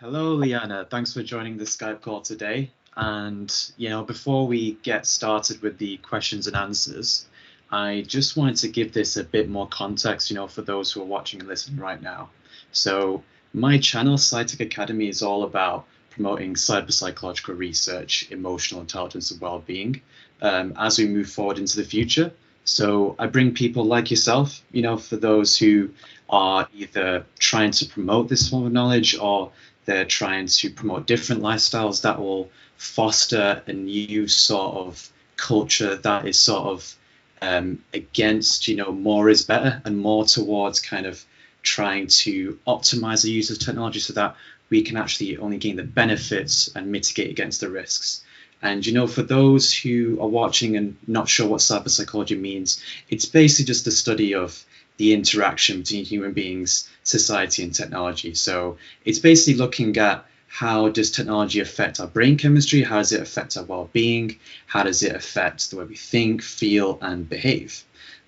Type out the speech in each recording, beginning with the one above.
Hello, Liana. Thanks for joining the Skype call today. And, before we get started with the questions and answers, I just wanted to give this a bit more context, for those who are watching and listening right now. So my channel, Psytech Academy, is all about promoting cyberpsychological research, emotional intelligence, and well-being as we move forward into the future. So I bring people like yourself, for those who are either trying to promote this form of knowledge or they're trying to promote different lifestyles that will foster a new sort of culture that is sort of against, more is better and more towards kind of trying to optimize the use of technology so that we can actually only gain the benefits and mitigate against the risks. And, for those who are watching and not sure what cyberpsychology means, it's basically just the study of the interaction between human beings, society, and technology. So it's basically looking at how does technology affect our brain chemistry? How does it affect our well-being? How does it affect the way we think, feel, and behave?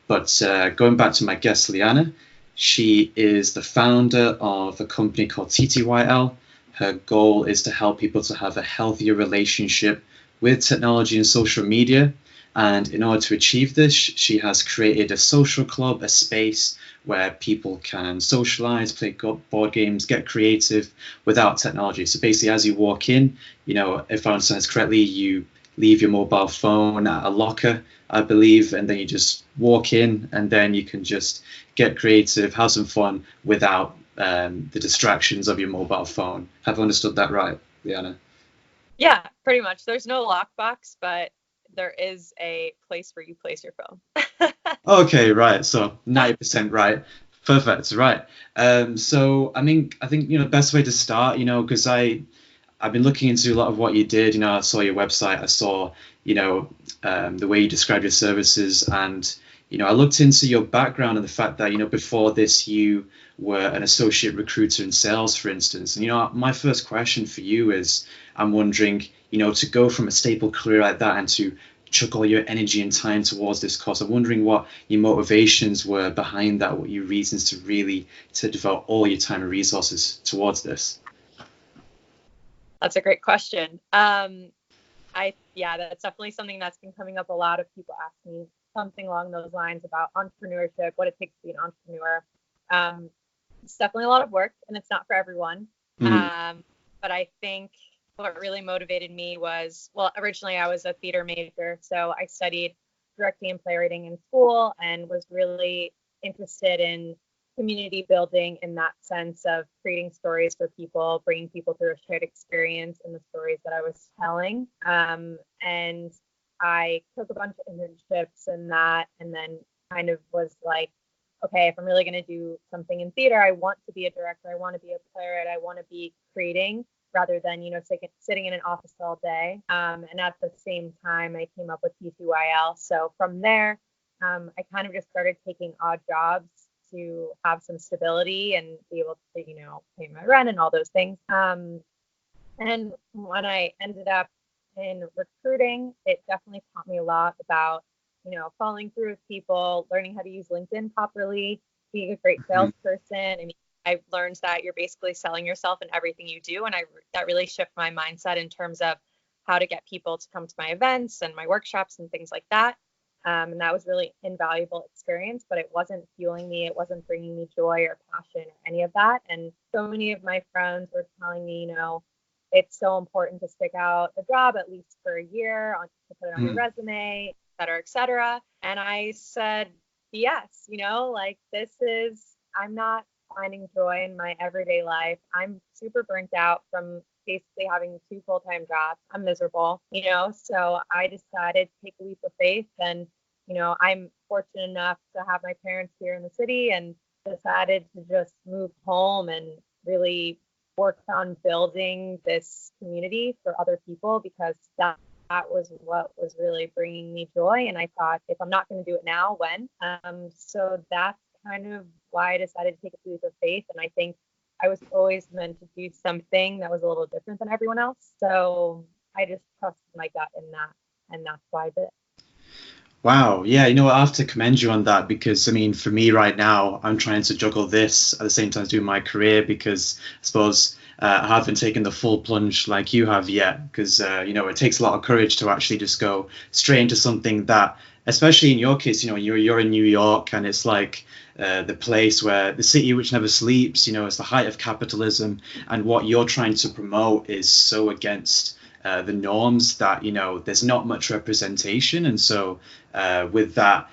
But going back to my guest, Liana, she is the founder of a company called TTYL. Her goal is to help people to have a healthier relationship with technology and social media. And in order to achieve this, she has created a social club, a space where people can socialize, play board games, get creative without technology. So basically, as you walk in, if I understand this correctly, you leave your mobile phone at a locker, I believe, and then you just walk in and then you can just get creative, have some fun without the distractions of your mobile phone. Have I understood that right, Liana? Yeah, pretty much. There's no lockbox, but there is a place where you place your phone. Okay, right. So 90% right. Perfect. Right. So I think the best way to start, because I've been looking into a lot of what you did. I saw your website. I saw the way you describe your services, and I looked into your background and the fact that before this you were an associate recruiter in sales, for instance. And my first question for you is, I'm wondering, to go from a stable career like that and to chuck all your energy and time towards this course, I'm wondering what your motivations were behind that, what your reasons to devote all your time and resources towards this. That's a great question. That's definitely something that's been coming up. A lot of people ask me something along those lines about entrepreneurship, what it takes to be an entrepreneur. It's definitely a lot of work, and it's not for everyone. But I think what really motivated me was, originally I was a theater major, so I studied directing and playwriting in school and was really interested in community building in that sense of creating stories for people, bringing people through a shared experience in the stories that I was telling. And I took a bunch of internships in that, and then kind of was like, okay, if I'm really going to do something in theater, I want to be a director, I want to be a playwright, I want to be creating rather than, sitting in an office all day. And at the same time, I came up with TTYL. So from there, I kind of just started taking odd jobs to have some stability and be able to, pay my rent and all those things. And when I ended up in recruiting, it definitely taught me a lot about, following through with people, learning how to use LinkedIn properly, being a great salesperson. I learned that you're basically selling yourself in everything you do. And that really shifted my mindset in terms of how to get people to come to my events and my workshops and things like that. And that was really invaluable experience, but it wasn't fueling me. It wasn't bringing me joy or passion or any of that. And so many of my friends were telling me, it's so important to stick out a job at least for a year, to put it on your resume, et cetera, et cetera. And I said, yes, I'm not finding joy in my everyday life. I'm super burnt out from basically having 2 full-time jobs. I'm miserable, so I decided to take a leap of faith. And, I'm fortunate enough to have my parents here in the city, and decided to just move home and really work on building this community for other people, because that was what was really bringing me joy. And I thought, if I'm not going to do it now, when? So that's kind of why I decided to take a leap of faith. And I think I was always meant to do something that was a little different than everyone else. So I just trusted my gut in that, and that's why I did it. Wow. Yeah, I have to commend you on that, because for me right now, I'm trying to juggle this at the same time as doing my career, because I suppose I haven't taken the full plunge like you have yet, because it takes a lot of courage to actually just go straight into something that, especially in your case, you're in New York, and it's like the place where the city which never sleeps. It's the height of capitalism, and what you're trying to promote is so against the norms that there's not much representation, and so with that,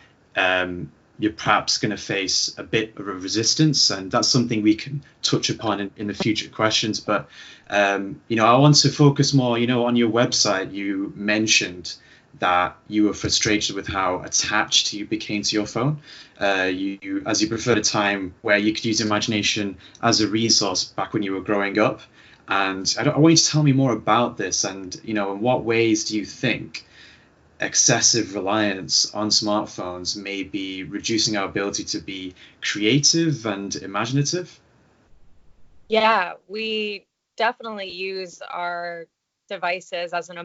you're perhaps going to face a bit of a resistance, and that's something we can touch upon in the future questions. But I want to focus more. On your website, you mentioned that you were frustrated with how attached you became to your phone. As you preferred a time where you could use imagination as a resource back when you were growing up. And I want you to tell me more about this, and in what ways do you think excessive reliance on smartphones may be reducing our ability to be creative and imaginative? Yeah, we definitely use our devices as an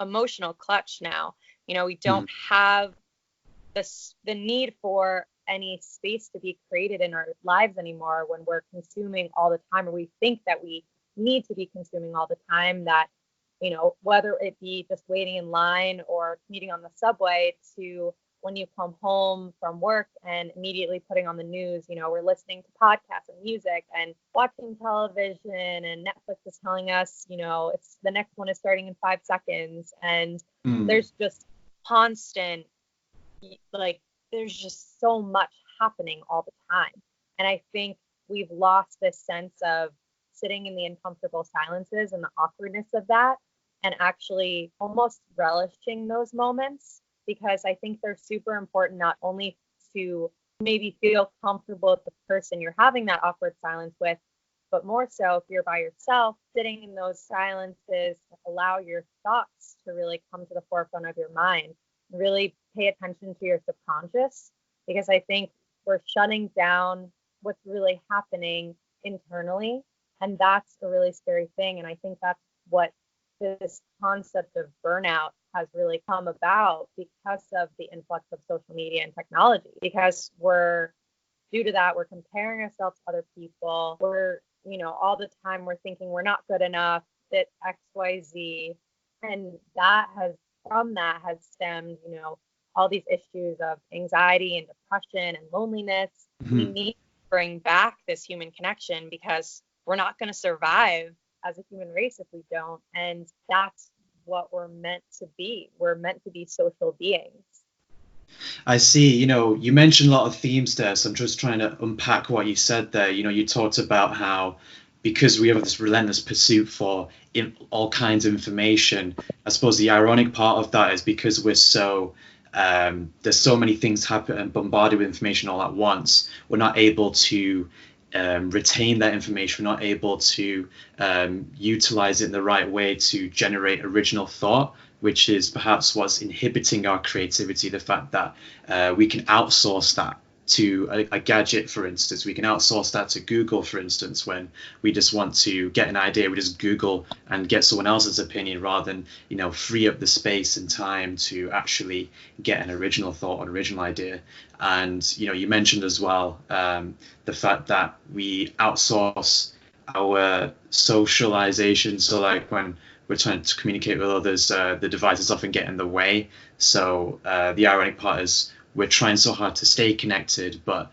emotional clutch now. We don't have the need for any space to be created in our lives anymore when we're consuming all the time, or we think that we need to be consuming all the time, that whether it be just waiting in line or commuting on the subway, to when you come home from work and immediately putting on the news, we're listening to podcasts and music and watching television, and Netflix is telling us, it's the next one is starting in 5 seconds. And there's just constant, there's just so much happening all the time. And I think we've lost this sense of sitting in the uncomfortable silences and the awkwardness of that, and actually almost relishing those moments, because I think they're super important, not only to maybe feel comfortable with the person you're having that awkward silence with, but more so if you're by yourself, sitting in those silences, allow your thoughts to really come to the forefront of your mind, really pay attention to your subconscious, because I think we're shutting down what's really happening internally. And that's a really scary thing. And I think that's what this concept of burnout has really come about, because of the influx of social media and technology. Because due to that, we're comparing ourselves to other people. We're, all the time we're thinking we're not good enough, that XYZ. And from that has stemmed, all these issues of anxiety and depression and loneliness. We need to bring back this human connection, because we're not going to survive as a human race if we don't. And that's what we're meant to be. We're meant to be social beings. I see. You mentioned a lot of themes there, so I'm just trying to unpack what you said there. You talked about how, because we have this relentless pursuit for all kinds of information, I suppose the ironic part of that is because we're so there's so many things happen and bombarded with information all at once, we're not able to retain that information. We're not able to utilize it in the right way to generate original thought, which is perhaps what's inhibiting our creativity. The fact that we can outsource that to a gadget, for instance. We can outsource that to Google, for instance, when we just want to get an idea. We just Google and get someone else's opinion, rather than free up the space and time to actually get an original thought, an original idea. And you mentioned as well the fact that we outsource our socialization. So like when we're trying to communicate with others, the devices often get in the way. So the ironic part is we're trying so hard to stay connected, but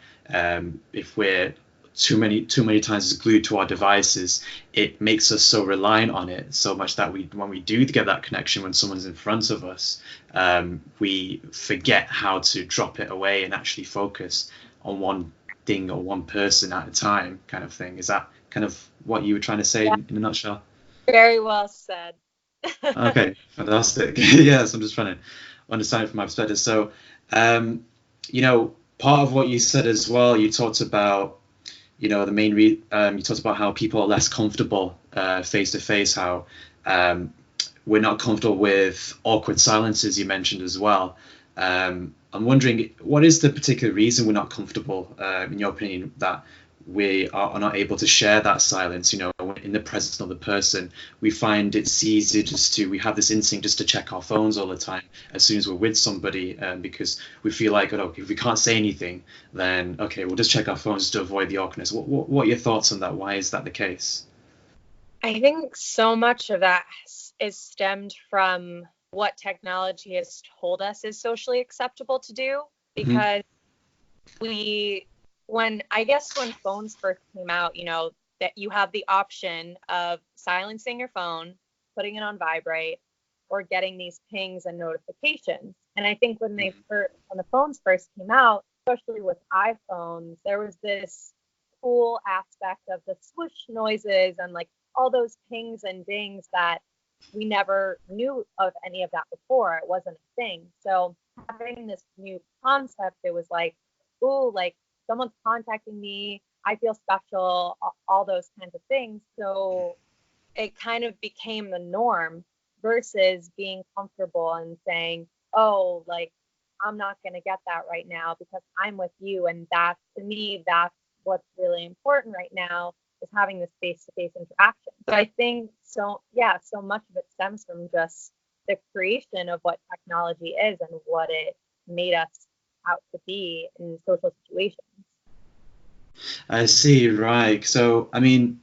if we're too many times glued to our devices, it makes us so reliant on it so much that when we do get that connection, when someone's in front of us, we forget how to drop it away and actually focus on one thing or one person at a time, kind of thing. Is that kind of what you were trying to say in a nutshell? Very well said. Okay, fantastic. Yes, I'm just trying to understand it from my perspective. So, part of what you said as well, you talked about, you talked about how people are less comfortable face to face, how we're not comfortable with awkward silences, you mentioned as well. I'm wondering, what is the particular reason we're not comfortable, in your opinion, that we are not able to share that silence, in the presence of the person? We find it's easy we have this instinct just to check our phones all the time as soon as we're with somebody, if we feel like, if we can't say anything, then okay, we'll just check our phones to avoid the awkwardness. What are your thoughts on that? Why is that the case? I think so much of that is stemmed from what technology has told us is socially acceptable to do, Hmm. because when phones first came out, that you have the option of silencing your phone, putting it on vibrate, or getting these pings and notifications. And I think when the phones first came out, especially with iPhones, there was this cool aspect of the swoosh noises and like all those pings and dings that we never knew of any of that before. It wasn't a thing. So having this new concept, it was like, ooh, like someone's contacting me, I feel special, all those kinds of things. So it kind of became the norm versus being comfortable and saying, oh, like, I'm not going to get that right now because I'm with you. And that's, to me, that's what's really important right now, is having this face-to-face interaction. So I think, so yeah, so much of it stems from just the creation of what technology is and what it made us out to be in social situations. I see, right. So, I mean,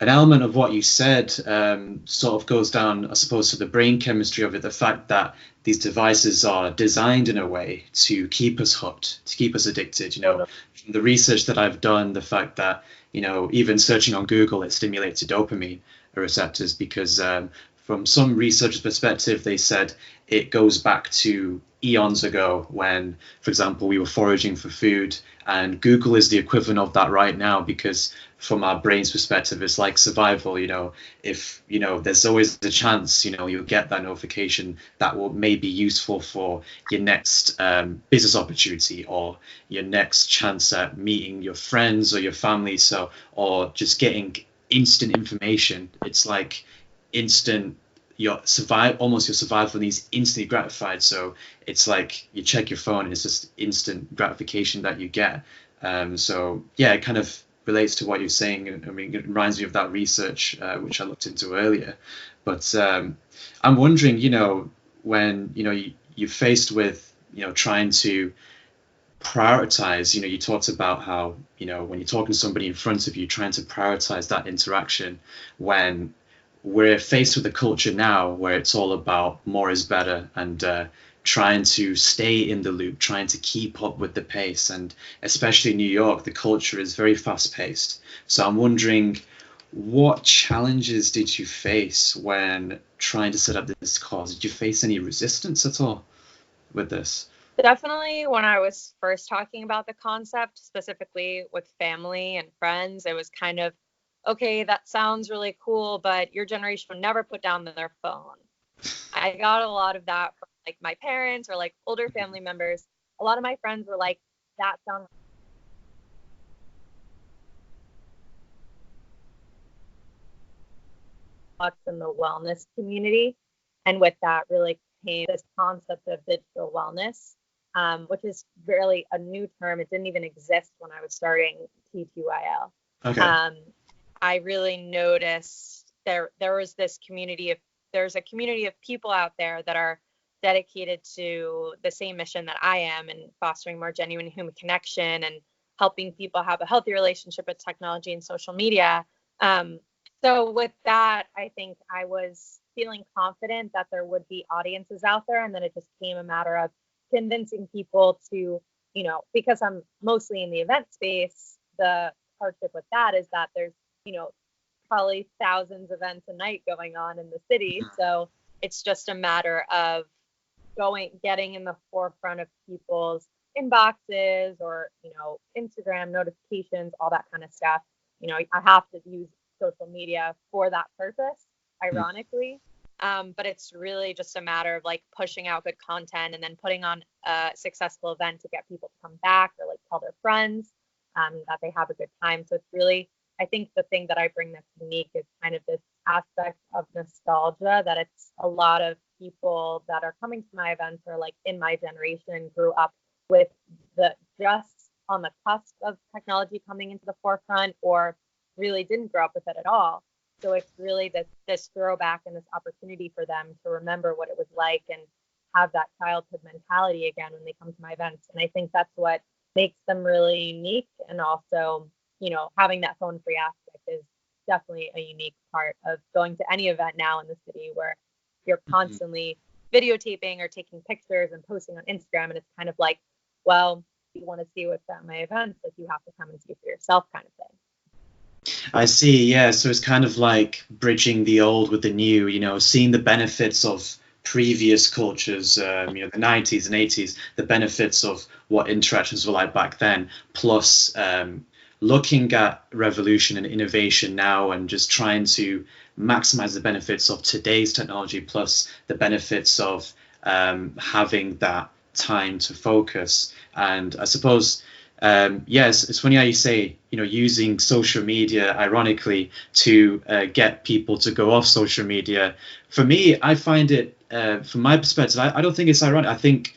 an element of what you said sort of goes down, I suppose, to the brain chemistry of it, the fact that these devices are designed in a way to keep us hooked, to keep us addicted. From the research that I've done, the fact that, even searching on Google, it stimulates your dopamine receptors because from some researchers' perspective, they said it goes back to eons ago when, for example, we were foraging for food, and Google is the equivalent of that right now because from our brain's perspective, it's like survival. If there's always a chance, you'll get that notification that will may be useful for your next business opportunity or your next chance at meeting your friends or your family, or just getting instant information. It's like instant your survival needs instantly gratified. So it's like you check your phone and it's just instant gratification that you get. So yeah, it kind of relates to what you're saying. I mean, it reminds me of that research which I looked into earlier. But I'm wondering, when you're faced with trying to prioritize, you talked about how when you're talking to somebody in front of you, trying to prioritize that interaction when we're faced with a culture now where it's all about more is better and trying to stay in the loop, trying to keep up with the pace. And especially in New York, the culture is very fast paced. So I'm wondering, what challenges did you face when trying to set up this cause? Did you face any resistance at all with this? Definitely when I was first talking about the concept, specifically with family and friends, it was kind of, okay, that sounds really cool, but your generation would never put down their phone. I got a lot of that from like my parents or like older family members. A lot of my friends were like, that sounds much in the wellness community. And with that really came this concept of digital wellness, which is really a new term. It didn't even exist when I was starting T2IL. Okay. Um, I really noticed there was this community of there's a community of people out there that are dedicated to the same mission that I am, and fostering more genuine human connection and helping people have a healthy relationship with technology and social media. Um, so with that, I think I was feeling confident that there would be audiences out there, and then it just came a matter of convincing people to, because I'm mostly in the event space, the hardship with that is that there's, probably thousands of events a night going on in the city. So it's just a matter of getting in the forefront of people's inboxes or, Instagram notifications, all that kind of stuff. I have to use social media for that purpose, ironically. But it's really just a matter of like pushing out good content and then putting on a successful event to get people to come back or like tell their friends that they have a good time. So it's really, I think the thing that I bring that's unique is kind of this aspect of nostalgia, that it's a lot of people that are coming to my events are like in my generation, grew up with the just on the cusp of technology coming into the forefront, or really didn't grow up with it at all. So it's really this throwback and this opportunity for them to remember what it was like and have that childhood mentality again when they come to my events. And I think that's what makes them really unique. And also, having that phone free aspect is definitely a unique part of going to any event now in the city, where you're constantly videotaping or taking pictures and posting on Instagram. And it's kind of like, well, if you want to see what's at my events, like, you have to come and see for yourself, kind of thing. I see. Yeah. So it's kind of like bridging the old with the new, seeing the benefits of previous cultures, the 90s and 80s, the benefits of what interactions were like back then, plus looking at revolution and innovation now and just trying to maximize the benefits of today's technology, plus the benefits of having that time to focus. And I suppose, yes, it's funny how you say, using social media, ironically, to get people to go off social media. For me, I find it, from my perspective, I don't think it's ironic. I think,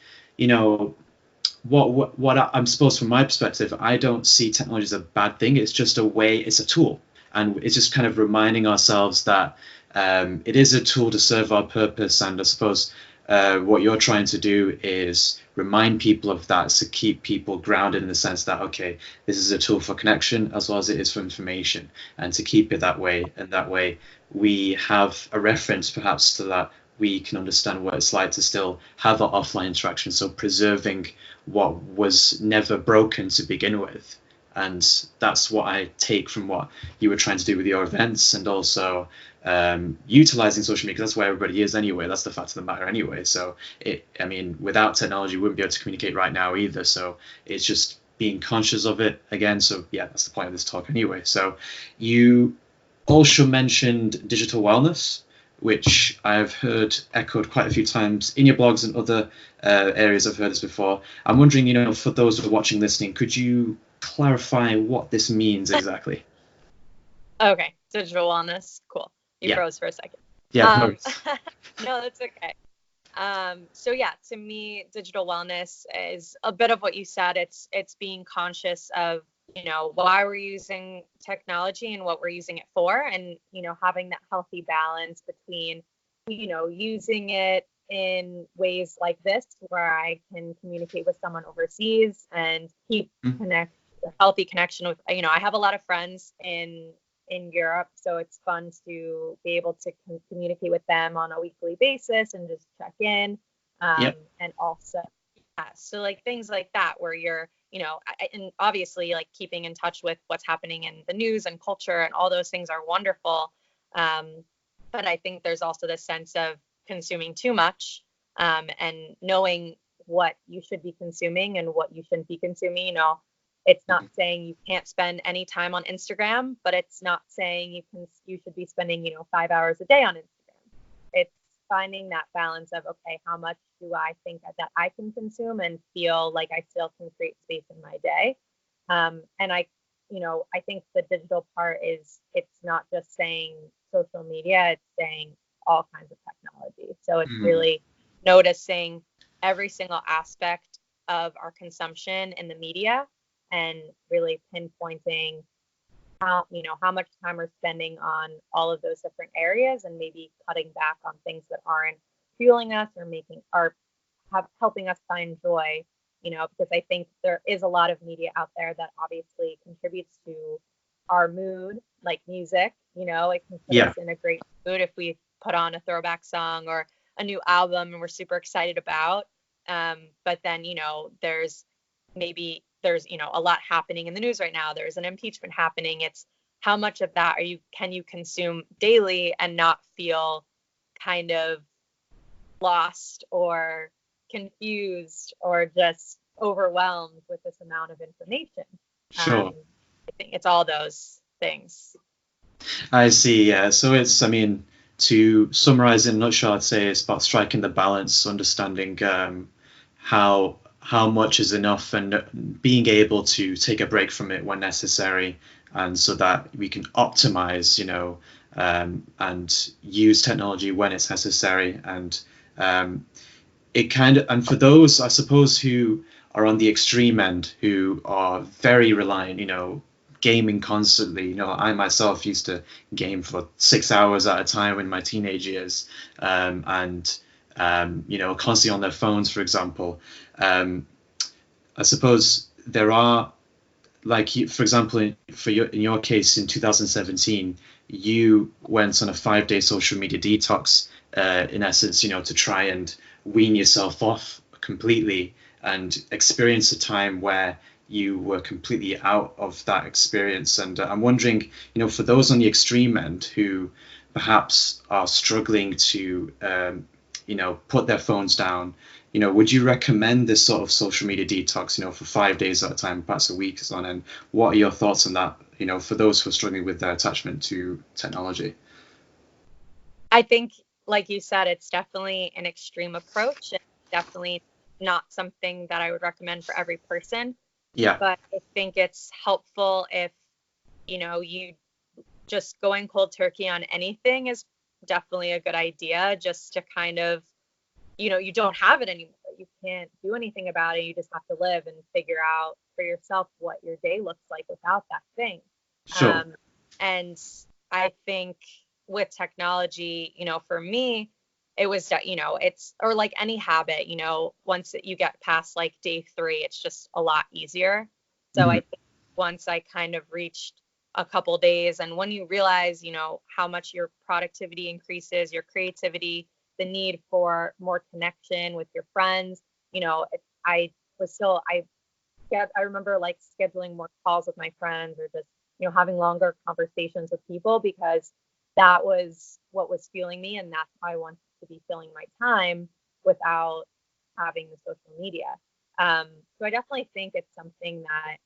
what I'm supposed, from my perspective, I don't see technology as a bad thing. It's just a way, it's a tool. And it's just kind of reminding ourselves that it is a tool to serve our purpose. And I suppose what you're trying to do is remind people of that, to keep people grounded in the sense that, okay, this is a tool for connection as well as it is for information, and to keep it that way. And that way we have a reference perhaps to that. We can understand what it's like to still have that offline interaction. So preserving what was never broken to begin with. And that's what I take from what you were trying to do with your events, and also utilizing social media, because that's where everybody is anyway. That's the fact of the matter anyway. So without technology, we wouldn't be able to communicate right now either. So it's just being conscious of it again. So yeah, that's the point of this talk anyway. So you also mentioned digital wellness, which I've heard echoed quite a few times in your blogs and other areas. I've heard this before. I'm wondering, for those who are watching, listening, could you clarify what this means exactly? Okay, digital wellness. Cool. You froze for a second. Yeah. No, that's okay. So yeah, to me, digital wellness is a bit of what you said. It's being conscious of, why we're using technology and what we're using it for, and, having that healthy balance between, using it in ways like this, where I can communicate with someone overseas and keep a healthy connection with, I have a lot of friends in Europe, so it's fun to be able to communicate with them on a weekly basis and just check in. And also, so like things like that, where you're, and obviously like keeping in touch with what's happening in the news and culture and all those things are wonderful. But I think there's also this sense of consuming too much, and knowing what you should be consuming and what you shouldn't be consuming. It's not saying you can't spend any time on Instagram, but it's not saying you should be spending, 5 hours a day on Instagram. It's finding that balance of, okay, how much do I think that I can consume and feel like I still can create space in my day? And I think the digital part is, it's not just saying social media, it's saying all kinds of technology. So it's really noticing every single aspect of our consumption in the media, and really pinpointing how much time we're spending on all of those different areas, and maybe cutting back on things that aren't fueling us or helping us find joy, because I think there is a lot of media out there that obviously contributes to our mood, like music. It can put us in a great mood if we put on a throwback song or a new album and we're super excited about. But then, there's a lot happening in the news right now. There's an impeachment happening. It's how much of that can you consume daily and not feel kind of lost or confused or just overwhelmed with this amount of information. Sure. I think it's all those things. I see. Yeah. So it's, to summarize in a nutshell, I'd say it's about striking the balance, understanding how much is enough, and being able to take a break from it when necessary, and so that we can optimize, and use technology when it's necessary. And and for those, I suppose, who are on the extreme end, who are very reliant, gaming constantly. I myself used to game for 6 hours at a time in my teenage years, and constantly on their phones, for example. I suppose there are, like, for example, in your case in 2017, you went on a 5-day social media detox, in essence, to try and wean yourself off completely and experience a time where you were completely out of that experience. And I'm wondering, for those on the extreme end who perhaps are struggling to, put their phones down, would you recommend this sort of social media detox, for 5 days at a time, perhaps a week on end? What are your thoughts on that, for those who are struggling with their attachment to technology? I think, like you said, it's definitely an extreme approach, and definitely not something that I would recommend for every person. Yeah. But I think it's helpful if, you just going cold turkey on anything is definitely a good idea, just to kind of, you don't have it anymore. You can't do anything about it. You just have to live and figure out for yourself what your day looks like without that thing. Sure. And I think with technology, for me, it was, it's, or like any habit, once you get past like day 3, it's just a lot easier. So I think once I kind of reached a couple days, and when you realize, how much your productivity increases, your creativity, the need for more connection with your friends, I remember like scheduling more calls with my friends, or just, having longer conversations with people, because that was what was fueling me, and that's how I wanted to be filling my time without having the social media. So I definitely think it's something that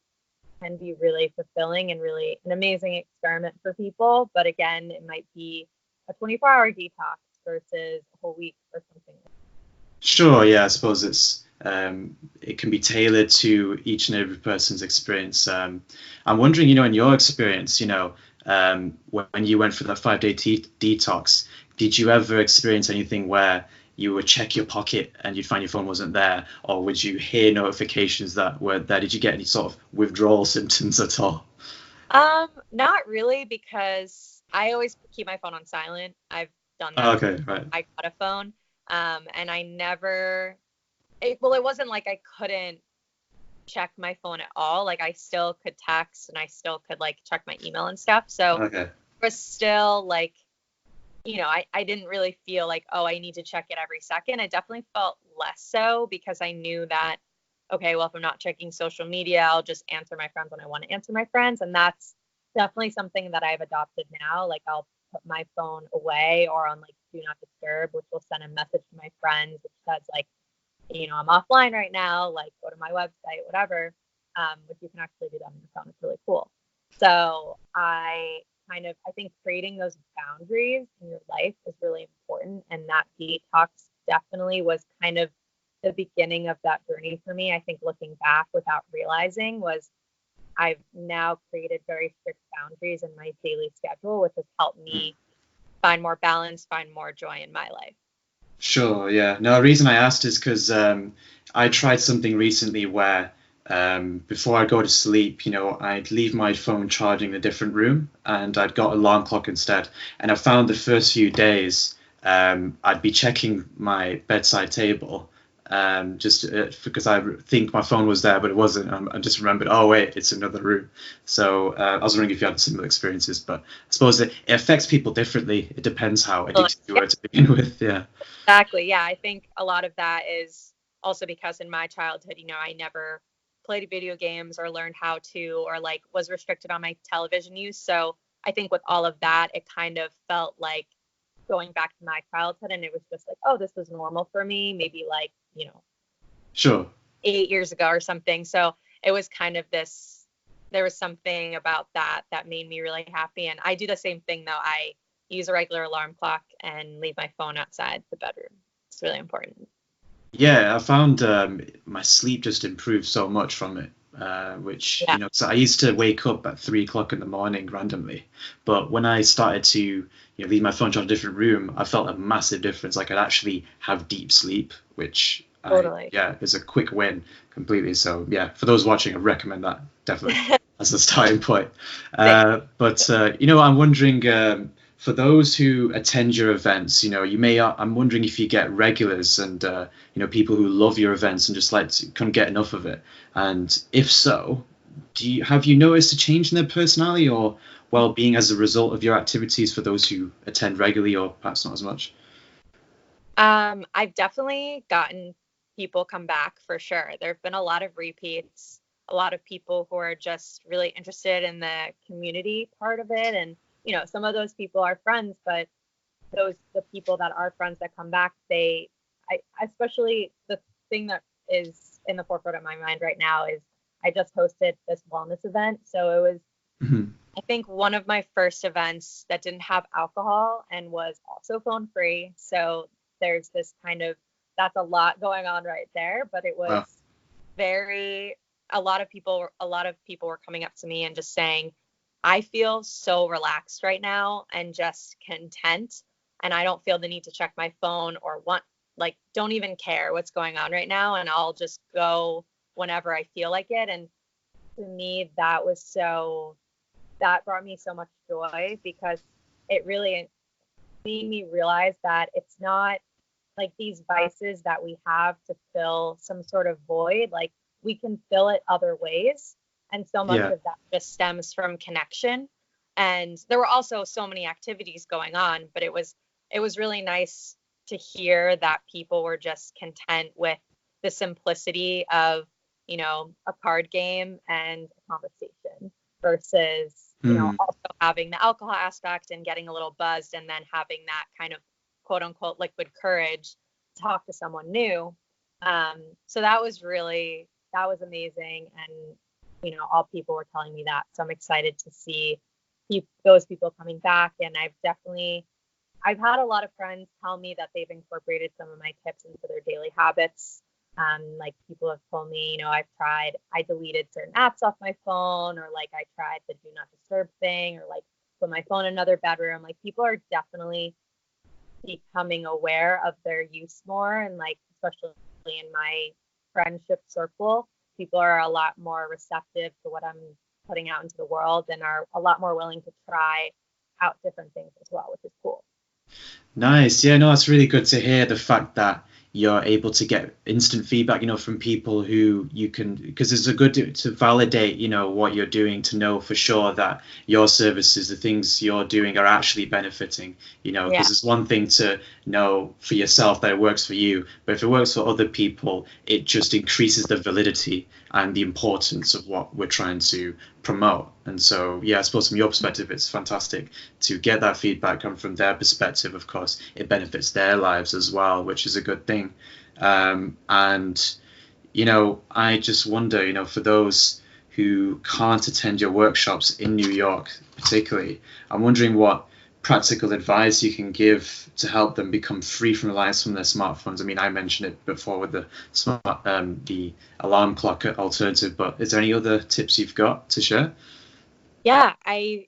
can be really fulfilling and really an amazing experiment for people. But again, it might be a 24-hour detox versus a whole week or something. Sure, yeah, I suppose it can be tailored to each and every person's experience. I'm wondering, in your experience, when you went for that 5-day detox, did you ever experience anything where you would check your pocket and you'd find your phone wasn't there, or would you hear notifications that were there? Did you get any sort of withdrawal symptoms at all? Not really, because I always keep my phone on silent. I've done that. Oh, okay, right. I got a phone, and I never. It wasn't like I couldn't check my phone at all. Like, I still could text, and I still could like check my email and stuff. So Okay. it was still like, I didn't really feel like, oh, I need to check it every second. It definitely felt less so, because I knew that, okay, well, if I'm not checking social media, I'll just answer my friends when I want to answer my friends. And that's definitely something that I've adopted now. Like, I'll put my phone away or on like do not disturb, which will send a message to my friends which says like, I'm offline right now, like go to my website, whatever, which you can actually do that on your phone. It's really cool. So I think creating those boundaries in your life is really important. And that detox definitely was kind of the beginning of that journey for me. I think looking back without realizing was I've now created very strict boundaries in my daily schedule, which has helped me find more balance, find more joy in my life. Sure, yeah. No, the reason I asked is because I tried something recently where before I go to sleep, I'd leave my phone charging in a different room, and I'd got an alarm clock instead. And I found the first few days I'd be checking my bedside table just because I think my phone was there, but it wasn't. I just remembered, oh, wait, it's another room. So I was wondering if you had similar experiences, but I suppose it affects people differently. It depends how addicted you were to begin with. Yeah. Exactly. Yeah. I think a lot of that is also because in my childhood, I never played video games or learned how to, or like was restricted on my television use. So I think with all of that, it kind of felt like going back to my childhood, and it was just like, oh, this was normal for me, maybe like, Sure. 8 years ago or something. So it was kind of this, there was something about that made me really happy. And I do the same thing though. I use a regular alarm clock and leave my phone outside the bedroom. It's really important. Yeah, I found my sleep just improved so much from it, which, Yeah. so I used to wake up at 3 o'clock in the morning randomly. But when I started to, leave my phone charged in a different room, I felt a massive difference. Like I'd actually have deep sleep, which, Totally. is a quick win completely. So, yeah, for those watching, I recommend that definitely as a starting point. But I'm wondering, for those who attend your events, I'm wondering if you get regulars and, people who love your events and just like to couldn't get enough of it. And if so, have you noticed a change in their personality or well-being as a result of your activities for those who attend regularly or perhaps not as much? I've definitely gotten people come back for sure. There have been a lot of repeats, a lot of people who are just really interested in the community part of it. And, some of those people are friends, but the people that are friends that come back, especially the thing that is in the forefront of my mind right now is I just hosted this wellness event. So it was, I think, one of my first events that didn't have alcohol and was also phone free. So there's this that's a lot going on right there, but it was very, a lot of people were coming up to me and just saying, I feel so relaxed right now and just content. And I don't feel the need to check my phone or don't even care what's going on right now. And I'll just go whenever I feel like it. And to me, that brought me so much joy because it really made me realize that it's not like these vices that we have to fill some sort of void. Like, we can fill it other ways. And so much of that just stems from connection. And there were also so many activities going on, but it was really nice to hear that people were just content with the simplicity of, a card game and a conversation versus, also having the alcohol aspect and getting a little buzzed and then having that kind of quote unquote liquid courage to talk to someone new. So that was amazing. And, all people were telling me that. So I'm excited to see those people coming back. And I've had a lot of friends tell me that they've incorporated some of my tips into their daily habits. Like, people have told me, I deleted certain apps off my phone, or like I tried the do not disturb thing, or like put my phone in another bedroom. Like, people are definitely becoming aware of their use more. And like, especially in my friendship circle, people are a lot more receptive to what I'm putting out into the world and are a lot more willing to try out different things as well, which is cool. Nice. Yeah, no, it's really good to hear the fact that you're able to get instant feedback, from people who you can, because it's a good to validate, what you're doing, to know for sure that your services, the things you're doing are actually benefiting, because it's one thing to know for yourself that it works for you, but if it works for other people, it just increases the validity and the importance of what we're trying to promote. And so, yeah, I suppose from your perspective, it's fantastic to get that feedback, and from their perspective, of course, it benefits their lives as well, which is a good thing. And, I just wonder, for those who can't attend your workshops in New York particularly, I'm wondering what practical advice you can give to help them become free from reliance on their smartphones. I mean, I mentioned it before with the alarm clock alternative, but is there any other tips you've got to share? Yeah, I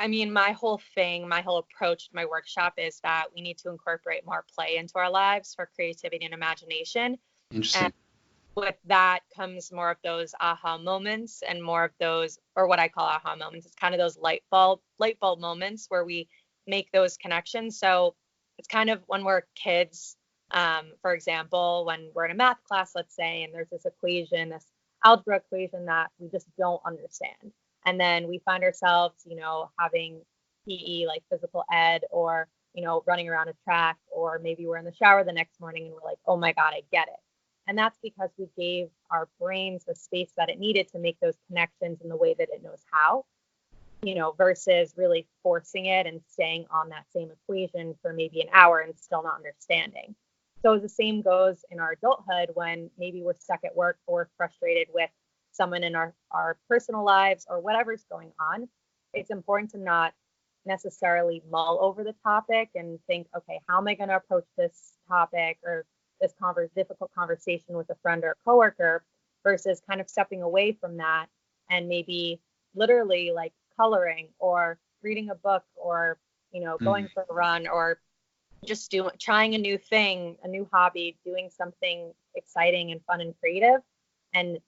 mean, my whole approach to my workshop is that we need to incorporate more play into our lives for creativity and imagination. Interesting. And with that comes more of those aha moments, and more of those, or what I call aha moments. It's kind of those light bulb moments where we make those connections. So it's kind of when we're kids, for example, when we're in a math class, let's say, and there's this algebra equation that we just don't understand. And then we find ourselves, having PE, like physical ed, or, running around a track, or maybe we're in the shower the next morning and we're like, oh my God, I get it. And that's because we gave our brains the space that it needed to make those connections in the way that it knows how, versus really forcing it and staying on that same equation for maybe an hour and still not understanding. So the same goes in our adulthood when maybe we're stuck at work or frustrated with someone in our personal lives or whatever's going on. It's important to not necessarily mull over the topic and think, okay, how am I going to approach this topic or this difficult conversation with a friend or a coworker, versus kind of stepping away from that and maybe literally like coloring or reading a book, or going for a run, or just trying a new thing, a new hobby, doing something exciting and fun and creative. And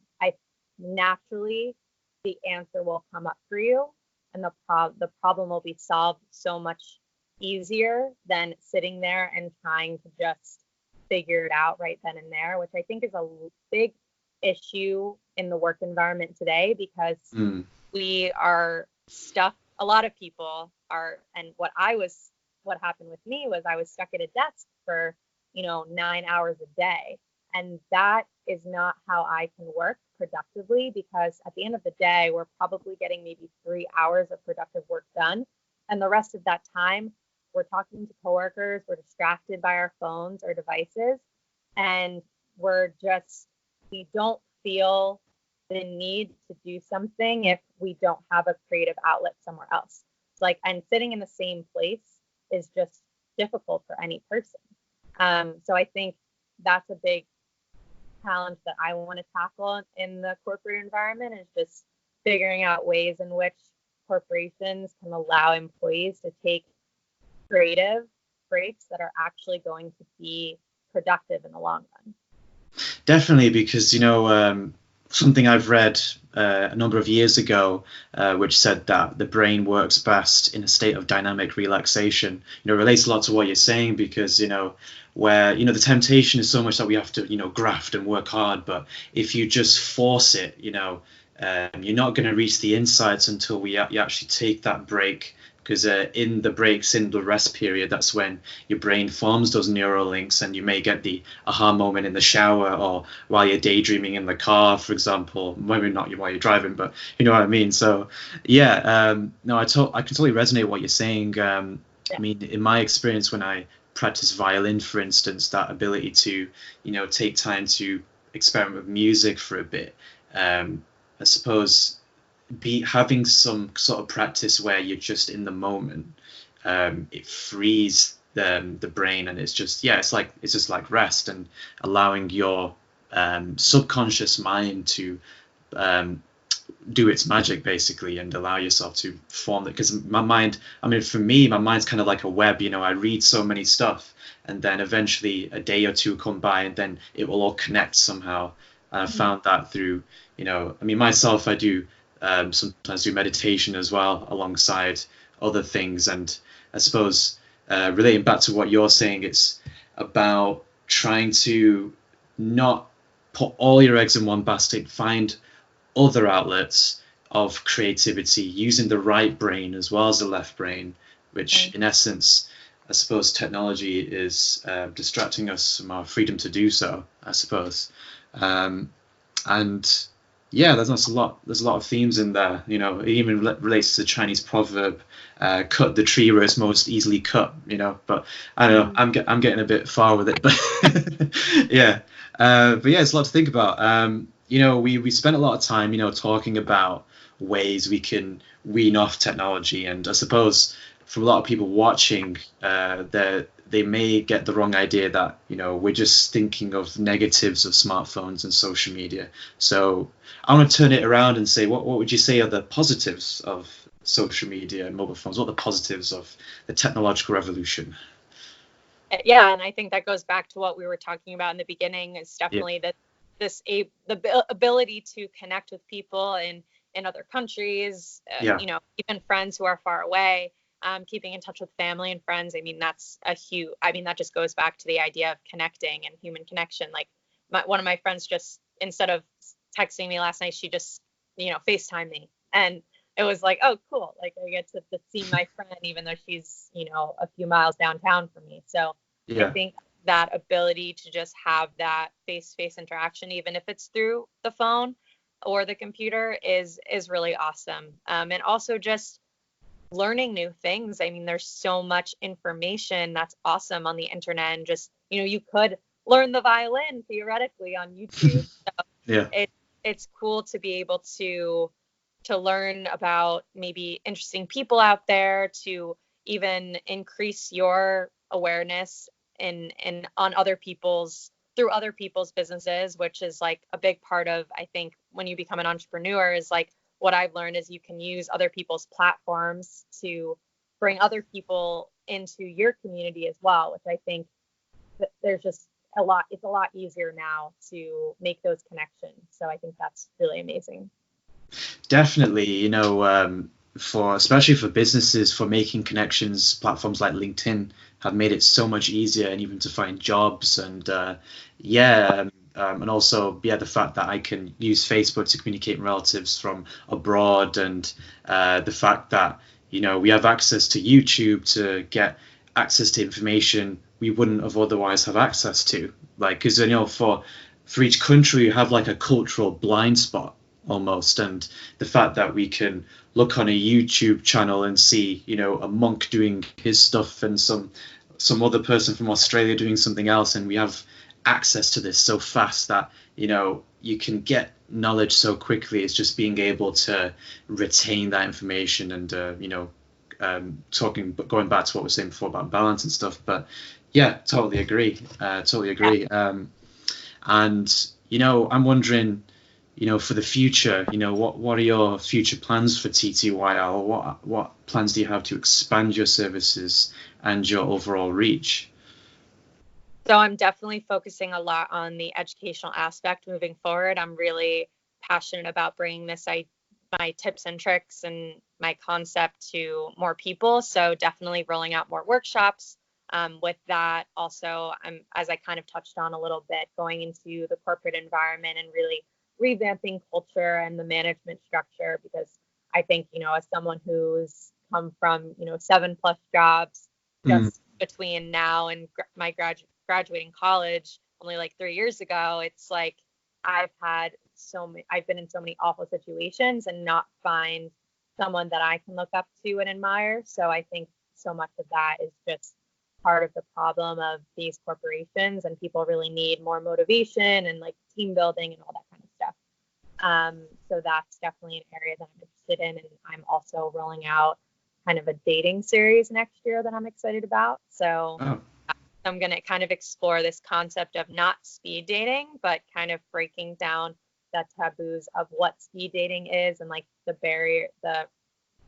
naturally the answer will come up for you, and the problem will be solved so much easier than sitting there and trying to just figure it out right then and there, which I think is a big issue in the work environment today, because Mm. we are stuck. A lot of people are, and what happened with me was I was stuck at a desk for, 9 hours a day. And that is not how I can work productively, because at the end of the day, we're probably getting maybe 3 hours of productive work done. And the rest of that time, we're talking to coworkers, we're distracted by our phones or devices, and we don't feel the need to do something if we don't have a creative outlet somewhere else. And sitting in the same place is just difficult for any person. So I think that's a big challenge that I want to tackle in the corporate environment, is just figuring out ways in which corporations can allow employees to take creative breaks that are actually going to be productive in the long run. Definitely, because something I've read a number of years ago, which said that the brain works best in a state of dynamic relaxation. Relates a lot to what you're saying, because where the temptation is so much that we have to graft and work hard, but if you just force it, you're not going to reach the insights until you actually take that break. Because in the rest period, that's when your brain forms those neural links, and you may get the aha moment in the shower, or while you're daydreaming in the car, for example. Maybe not while you're driving, but you know what I mean. So yeah, no, I can totally resonate with what you're saying. I mean, in my experience, when I practice violin, for instance, that ability to take time to experiment with music for a bit, I suppose having some sort of practice where you're just in the moment, it frees the brain, and it's just like rest, and allowing your subconscious mind to do its magic, basically, and allow yourself to form it. Because my mind, for me, my mind's kind of like a web. I read so many stuff, and then eventually a day or two come by, and then it will all connect somehow. And I found that through myself, I do sometimes do meditation as well alongside other things. And I suppose relating back to what you're saying, it's about trying to not put all your eggs in one basket, find other outlets of creativity using the right brain as well as the left brain, which in essence, I suppose technology is distracting us from our freedom to do so, I suppose. And yeah, there's a lot of themes in there. It even relates to the Chinese proverb, cut the tree where it's most easily cut. But I don't know, I'm getting a bit far with it, but yeah. But yeah, it's a lot to think about. We spent a lot of time talking about ways we can wean off technology, and I suppose for a lot of people watching, they may get the wrong idea that we're just thinking of negatives of smartphones and social media. So I want to turn it around and say, what would you say are the positives of social media and mobile phones? What are the positives of the technological revolution? Yeah, and I think that goes back to what we were talking about in the beginning. Is definitely the ability to connect with people in other countries, even friends who are far away. Keeping in touch with family and friends. That's that just goes back to the idea of connecting and human connection. Like one of my friends, just instead of texting me last night, she just, FaceTime me. And it was like, oh, cool. Like I get to see my friend, even though she's, a few miles downtown from me. So I think that ability to just have that face-to-face interaction, even if it's through the phone or the computer, is really awesome. And also just learning new things. There's so much information that's awesome on the internet, and just you could learn the violin theoretically on YouTube. So it's cool to be able to learn about maybe interesting people out there, to even increase your awareness in on other people's through other people's businesses, which is like a big part of, I think, when you become an entrepreneur, is like what I've learned is you can use other people's platforms to bring other people into your community as well, which I think that there's just it's a lot easier now to make those connections. So I think that's really amazing. Definitely, especially for businesses, for making connections, platforms like LinkedIn have made it so much easier, and even to find jobs. And and also the fact that I can use Facebook to communicate with relatives from abroad, and the fact that we have access to YouTube to get access to information we wouldn't have otherwise have access to. Like, because for each country you have like a cultural blind spot almost, and the fact that we can look on a YouTube channel and see a monk doing his stuff and some other person from Australia doing something else, and we have access to this so fast that you can get knowledge so quickly. It's just being able to retain that information and going back to what we were saying before about balance and stuff. But yeah, totally agree. And I'm wondering, for the future, what are your future plans for TTYL? What plans do you have to expand your services and your overall reach? So I'm definitely focusing a lot on the educational aspect moving forward. I'm really passionate about bringing my tips and tricks and my concept to more people. So definitely rolling out more workshops. With that, also, as I kind of touched on a little bit, going into the corporate environment and really revamping culture and the management structure, because I think, as someone who's come from, 7+ jobs just between now and my graduating college only like 3 years ago, it's like I've been in so many awful situations and not find someone that I can look up to and admire. So I think so much of that is just part of the problem of these corporations, and people really need more motivation and like team building and all that kind of stuff. So that's definitely an area that I'm interested in, and I'm also rolling out kind of a dating series next year that I'm excited about. So I'm going to kind of explore this concept of not speed dating, but kind of breaking down the taboos of what speed dating is, and like the barrier, the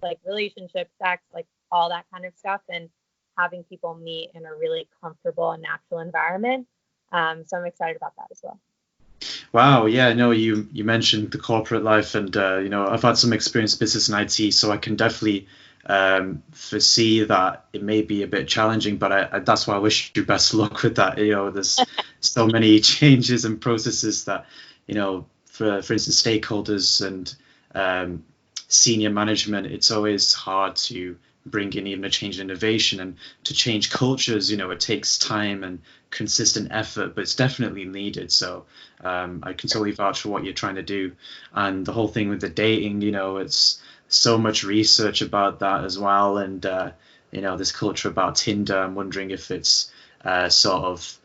like relationship, sex, like all that kind of stuff, and having people meet in a really comfortable and natural environment. So I'm excited about that as well. Wow, yeah, no, you mentioned the corporate life, and I've had some experience in business and IT, so I can definitely foresee that it may be a bit challenging, but that's why I wish you best luck with that. There's so many changes and processes that, for instance, stakeholders and senior management, it's always hard to bring in even a change in innovation, and to change cultures, it takes time and consistent effort, but it's definitely needed. So I can totally vouch for what you're trying to do. And the whole thing with the dating, it's so much research about that as well. And this culture about Tinder, I'm wondering if it's sort of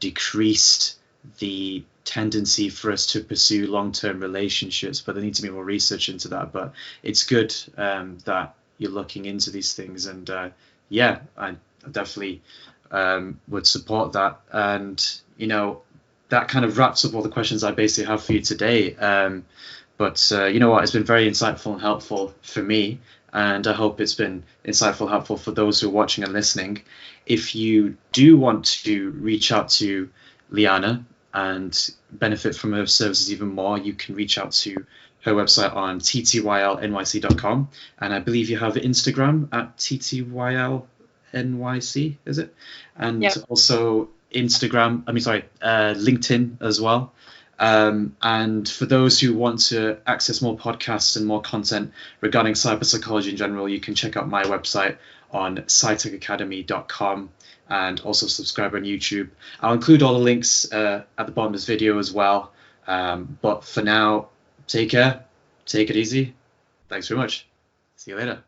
decreased the tendency for us to pursue long-term relationships, but there needs to be more research into that. But it's good that you're looking into these things, and I definitely would support that. And that kind of wraps up all the questions I basically have for you today. But you know what, it's been very insightful and helpful for me, and I hope it's been insightful and helpful for those who are watching and listening. If you do want to reach out to Liana and benefit from her services even more, you can reach out to her website on ttylnyc.com, and I believe you have Instagram at ttylnyc, is it? And also LinkedIn as well. And for those who want to access more podcasts and more content regarding cyberpsychology in general, you can check out my website on scitechacademy.com, and also subscribe on YouTube. I'll include all the links at the bottom of this video as well. But for now, take care, take it easy. Thanks very much. See you later.